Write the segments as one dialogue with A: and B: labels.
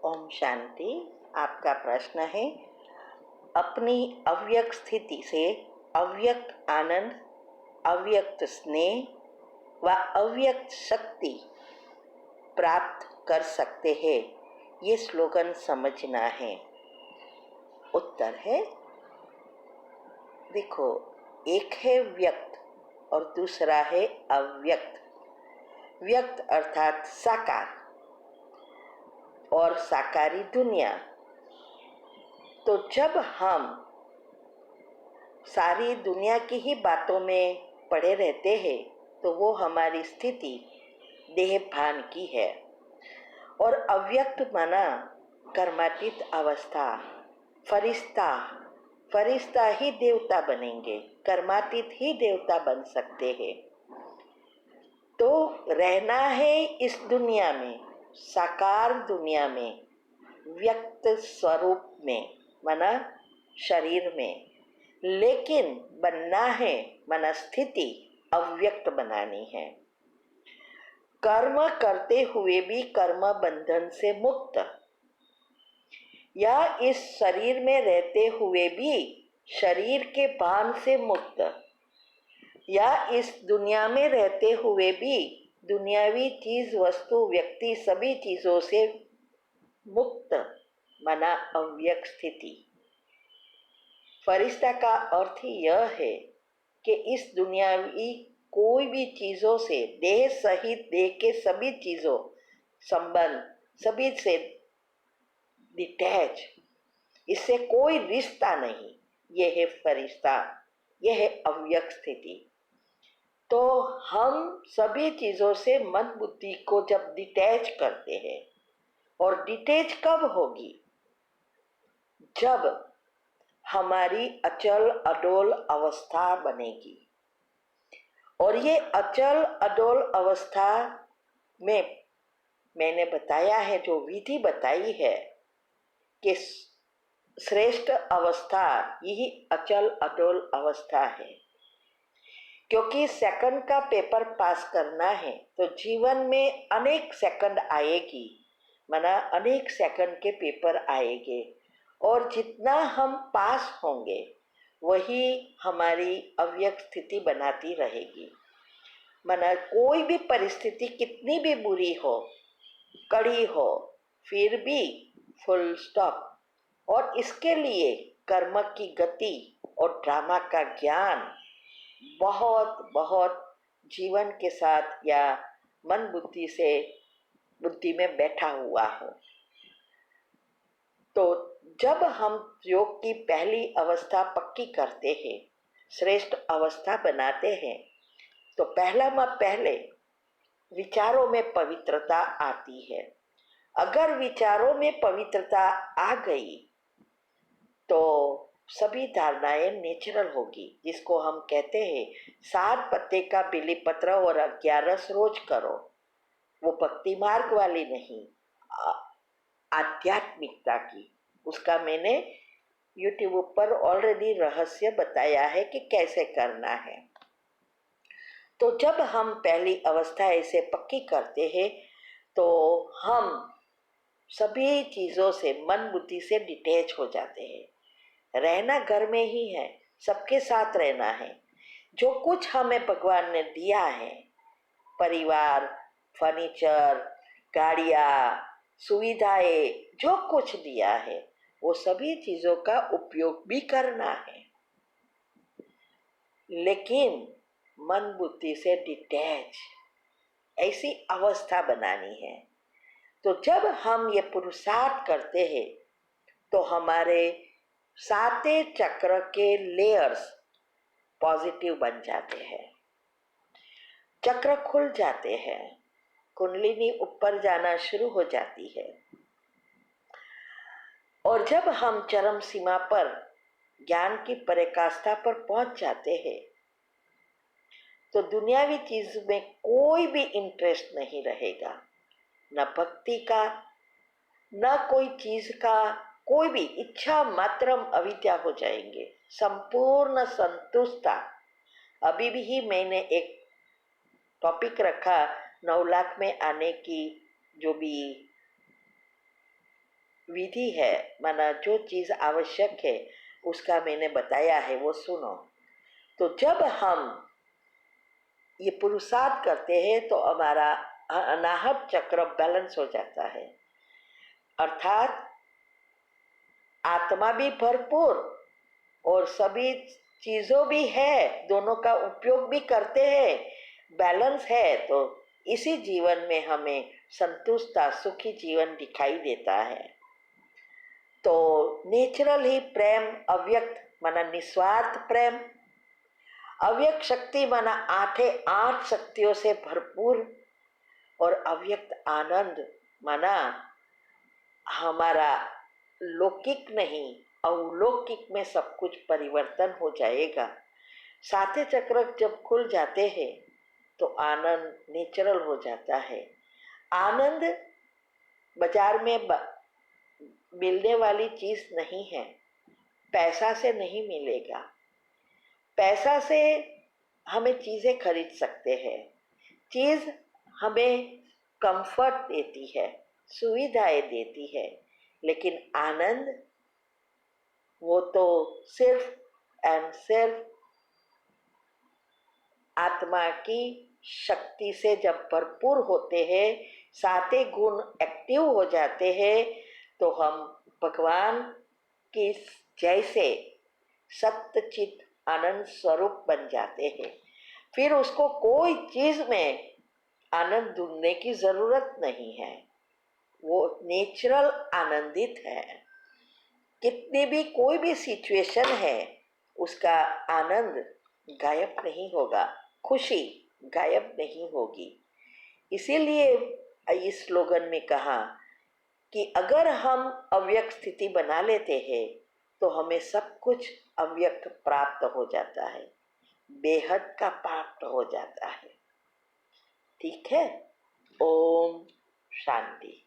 A: ओम शांति। आपका प्रश्न है, अपनी अव्यक्त स्थिति से अव्यक्त आनंद, अव्यक्त स्नेह व अव्यक्त शक्ति प्राप्त कर सकते हैं, ये स्लोगन समझना है। उत्तर है, देखो, एक है व्यक्त और दूसरा है अव्यक्त। व्यक्त अर्थात साकार और साकारी दुनिया। तो जब हम सारी दुनिया की ही बातों में पड़े रहते हैं तो वो हमारी स्थिति देह भान की है। और अव्यक्त माना कर्मातीत अवस्था, फरिश्ता ही देवता बनेंगे, कर्मातीत ही देवता बन सकते हैं। तो रहना है इस दुनिया में, साकार दुनिया में, व्यक्त स्वरूप में माना शरीर में, लेकिन बनना है माना स्थिति अव्यक्त बनानी है। कर्म करते हुए भी कर्म बंधन से मुक्त, या इस शरीर में रहते हुए भी शरीर के भान से मुक्त, या इस दुनिया में रहते हुए भी दुनियावी चीज वस्तु व्यक्ति सभी चीजों से मुक्त माना अव्यक्त स्थिति। फरिश्ता का अर्थ यह है कि इस दुनियावी कोई भी चीजों से, देह सहित देह के सभी चीजों संबंध सभी से डिटैच, इससे कोई रिश्ता नहीं, यह है फरिश्ता, यह है अव्यक्त स्थिति। तो हम सभी चीजों से मन बुद्धि को जब डिटैच करते हैं, और डिटैच कब होगी? जब हमारी अचल अडोल अवस्था बनेगी। और ये अचल अडोल अवस्था में मैंने बताया है, जो विधि बताई है कि श्रेष्ठ अवस्था यही अचल अडोल अवस्था है। क्योंकि सेकंड का पेपर पास करना है तो जीवन में अनेक सेकंड आएगी, माना अनेक सेकंड के पेपर आएंगे, और जितना हम पास होंगे वही हमारी अव्यक्त स्थिति बनाती रहेगी। माना कोई भी परिस्थिति कितनी भी बुरी हो, कड़ी हो, फिर भी फुल स्टॉप। और इसके लिए कर्म की गति और ड्रामा का ज्ञान बहुत बहुत जीवन के साथ या मन बुद्धि में बैठा हुआ हो। तो जब हम योग की पहली अवस्था पक्की करते हैं, श्रेष्ठ अवस्था बनाते हैं, तो पहले विचारों में पवित्रता आती है। अगर विचारों में पवित्रता आ गई तो सभी धारणाएं नेचुरल होगी, जिसको हम कहते हैं 7 पत्ते का बिली पत्र और 11 रोज करो। वो भक्ति मार्ग वाली नहीं, आध्यात्मिकता की। उसका मैंने YouTube पर ऑलरेडी रहस्य बताया है कि कैसे करना है। तो जब हम पहली अवस्था ऐसे पक्की करते हैं तो हम सभी चीज़ों से मन बुद्धि से डिटैच हो जाते हैं। रहना घर में ही है, सबके साथ रहना है। जो कुछ हमें भगवान ने दिया है, परिवार, फर्नीचर, गाड़ियाँ, सुविधाएं, जो कुछ दिया है वो सभी चीज़ों का उपयोग भी करना है, लेकिन मन बुद्धि से डिटैच ऐसी अवस्था बनानी है। तो जब हम ये पुरुषार्थ करते हैं तो हमारे 7 चक्र के लेयर्स पॉजिटिव बन जाते हैं, चक्र खुल जाते हैं, कुंडलिनी ऊपर जाना शुरू हो जाती है। और जब हम चरम सीमा पर ज्ञान की पराकाष्ठा पर पहुंच जाते हैं तो दुनियावी चीज में कोई भी इंटरेस्ट नहीं रहेगा, न भक्ति का, न कोई चीज का, कोई भी इच्छा मात्रम अविद्या हो जाएंगे, संपूर्ण संतुष्टता। अभी भी ही मैंने एक टॉपिक रखा 9 लाख में आने की जो भी विधि है, माना जो चीज़ आवश्यक है उसका मैंने बताया है, वो सुनो। तो जब हम ये पुरुषार्थ करते हैं तो हमारा अनाहत चक्र बैलेंस हो जाता है, अर्थात आत्मा भी भरपूर और सभी चीज़ों भी है, दोनों का उपयोग भी करते हैं, बैलेंस है। तो इसी जीवन में हमें संतुष्टता, सुखी जीवन दिखाई देता है। तो नेचुरल ही प्रेम अव्यक्त माना निस्वार्थ प्रेम, अव्यक्त शक्ति माना आठे आठ शक्तियों से भरपूर, और अव्यक्त आनंद माना हमारा लौकिक नहीं अलौकिक में सब कुछ परिवर्तन हो जाएगा। साते चक्र जब खुल जाते हैं तो आनंद नेचुरल हो जाता है। आनंद बाजार में मिलने वाली चीज नहीं है, पैसा से नहीं मिलेगा। पैसा से हमें चीजें खरीद सकते हैं, चीज हमें कंफर्ट देती है, सुविधाएं देती है, लेकिन आनंद वो तो सिर्फ एंड सिर्फ आत्मा की शक्ति से जब भरपूर होते हैं, साते गुण एक्टिव हो जाते हैं, तो हम भगवान की जैसे सत्यचित आनंद स्वरूप बन जाते हैं। फिर उसको कोई चीज में आनंद ढूंढने की जरूरत नहीं है, वो नेचुरल आनंदित है। कितनी भी कोई भी सिचुएशन है उसका आनंद गायब नहीं होगा, खुशी गायब नहीं होगी। इसीलिए इस स्लोगन में कहा कि अगर हम अव्यक्त स्थिति बना लेते हैं तो हमें सब कुछ अव्यक्त प्राप्त हो जाता है, बेहद का प्राप्त हो जाता है। ठीक है, ओम शांति।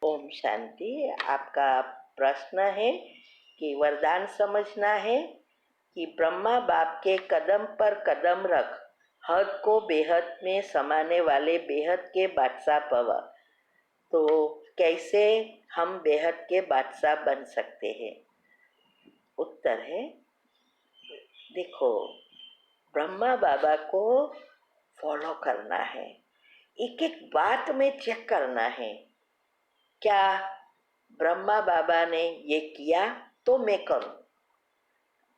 A: ओम शांति। आपका प्रश्न है कि वरदान समझना है कि ब्रह्मा बाप के कदम पर कदम रख, हद को बेहद में समाने वाले बेहद के बादशाह भव। तो कैसे हम बेहद के बादशाह बन सकते हैं? उत्तर है, देखो, ब्रह्मा बाबा को फॉलो करना है, एक एक बात में चेक करना है, क्या ब्रह्मा बाबा ने ये किया तो मैं करूं।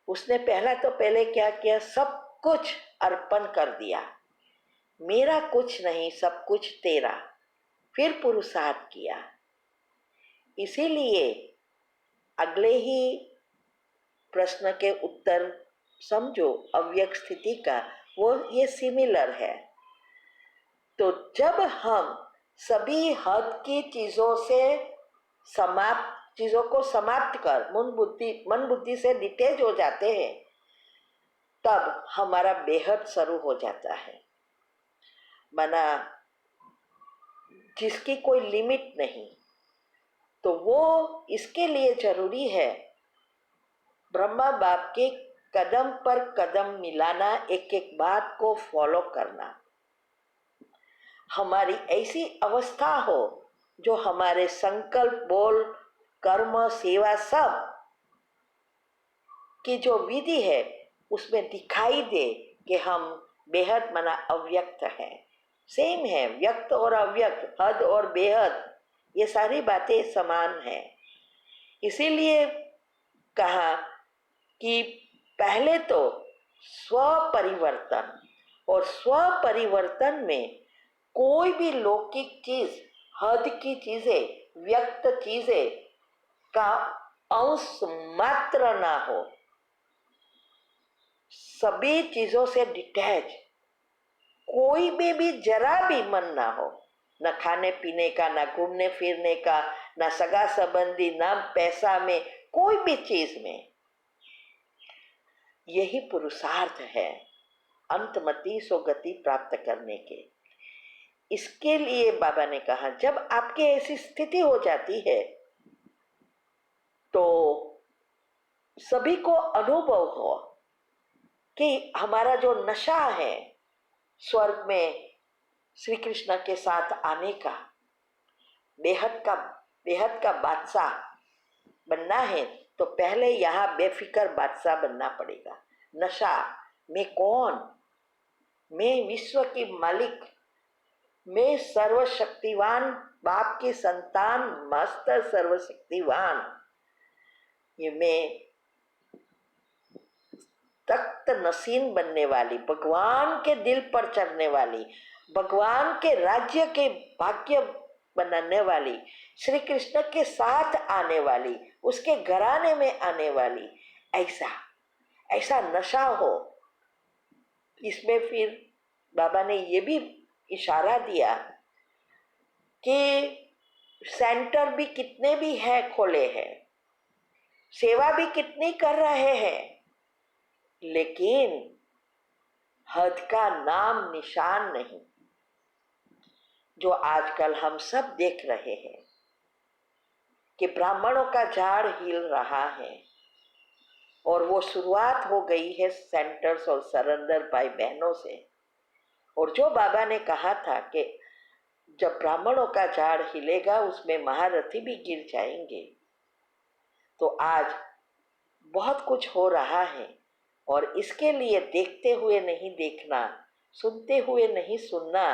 A: उसने पहले क्या किया, सब कुछ अर्पण कर दिया, मेरा कुछ नहीं सब कुछ तेरा, फिर पुरुषार्थ किया। इसीलिए अगले ही प्रश्न के उत्तर समझो अव्यक्त स्थिति का, वो ये सिमिलर है। तो जब हम सभी हद की चीजों को समाप्त कर मन बुद्धि से डिटेच हो जाते हैं, तब हमारा बेहद शुरू हो जाता है। माना जिसकी कोई लिमिट नहीं, तो वो इसके लिए जरूरी है ब्रह्मा बाप के कदम पर कदम मिलाना, एक एक बात को फॉलो करना। हमारी ऐसी अवस्था हो जो हमारे संकल्प, बोल, कर्म, सेवा सब की जो विधि है उसमें दिखाई दे कि हम बेहद माना अव्यक्त है। सेम है, व्यक्त और अव्यक्त, हद और बेहद, ये सारी बातें समान है। इसीलिए कहा कि पहले तो स्व परिवर्तन, और स्व परिवर्तन में कोई भी लौकिक चीज, हद की चीजें, व्यक्त चीजें का अंश मात्र ना हो, सभी चीजों से डिटैच, कोई में भी जरा भी मन ना हो, न खाने पीने का, न घूमने फिरने का, न सगा संबंधी, न पैसा में, कोई भी चीज में। यही पुरुषार्थ है अंतमति सोगति प्राप्त करने के। इसके लिए बाबा ने कहा जब आपकी ऐसी स्थिति हो जाती है तो सभी को अनुभव हो कि हमारा जो नशा है स्वर्ग में श्री कृष्ण के साथ आने का, बेहद का बेहद का बादशाह बनना है तो पहले यहाँ बेफिक्र बादशाह बनना पड़ेगा। नशा, मैं कौन, मैं विश्व की मालिक, मैं सर्वशक्तिवान बाप की संतान, मास्टर सर्वशक्तिवान, ये मैं तख्त नसीन बनने वाली, भगवान के दिल पर चढ़ने वाली, भगवान के राज्य के भाग्य बनाने वाली, श्री कृष्ण के साथ आने वाली, उसके घराने में आने वाली, ऐसा ऐसा नशा हो। इसमें फिर बाबा ने ये भी इशारा दिया कि सेंटर भी कितने भी है खोले हैं, सेवा भी कितनी कर रहे हैं, लेकिन हद का नाम निशान नहीं, जो आजकल हम सब देख रहे हैं कि ब्राह्मणों का झाड़ हिल रहा है। और वो शुरुआत हो गई है सेंटर्स और सरेंडर भाई बहनों से। और जो बाबा ने कहा था कि जब ब्राह्मणों का झाड़ हिलेगा उसमें महारथी भी गिर जाएंगे, तो आज बहुत कुछ हो रहा है। और इसके लिए देखते हुए नहीं देखना, सुनते हुए नहीं सुनना,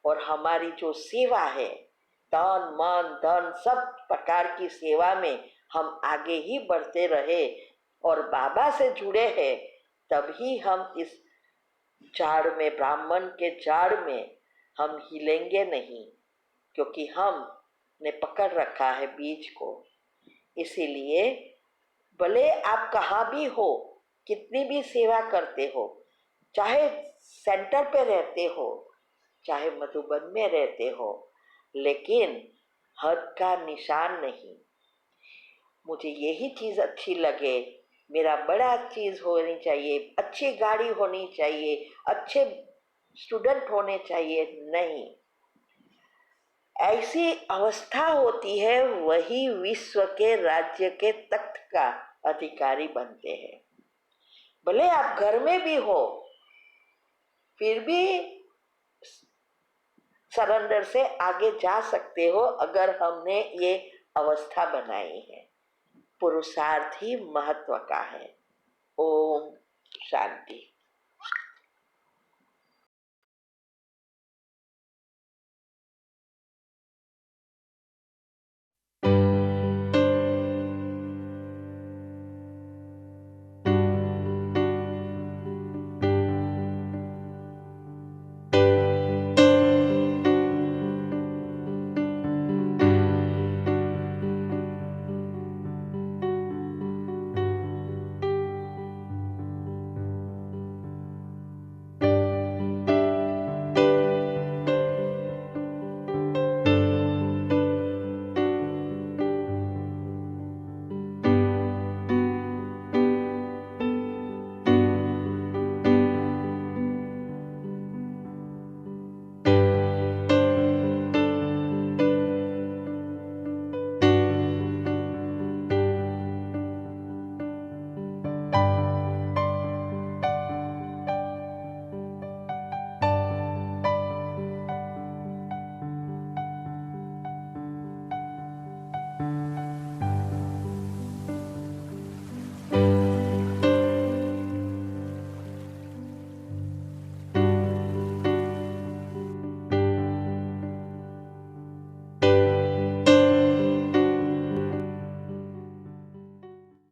A: और हमारी जो सेवा है, तन मन धन सब प्रकार की सेवा में हम आगे ही बढ़ते रहे और बाबा से जुड़े हैं, तभी हम इस झाड़ में, ब्राह्मण के झाड़ में हम हिलेंगे नहीं, क्योंकि हमने पकड़ रखा है बीज को। इसीलिए भले आप कहाँ भी हो, कितनी भी सेवा करते हो, चाहे सेंटर पे रहते हो, चाहे मधुबन में रहते हो, लेकिन हद का निशान नहीं। मुझे यही चीज अच्छी लगे, मेरा बड़ा चीज होनी चाहिए, अच्छी गाड़ी होनी चाहिए, अच्छे स्टूडेंट होने चाहिए, नहीं। ऐसी अवस्था होती है वही विश्व के राज्य के तख्त का अधिकारी बनते हैं। भले आप घर में भी हो, फिर भी सरेंडर से आगे जा सकते हो अगर हमने ये अवस्था बनाई है। पुरुषार्थ ही महत्व का है। ओम शांति।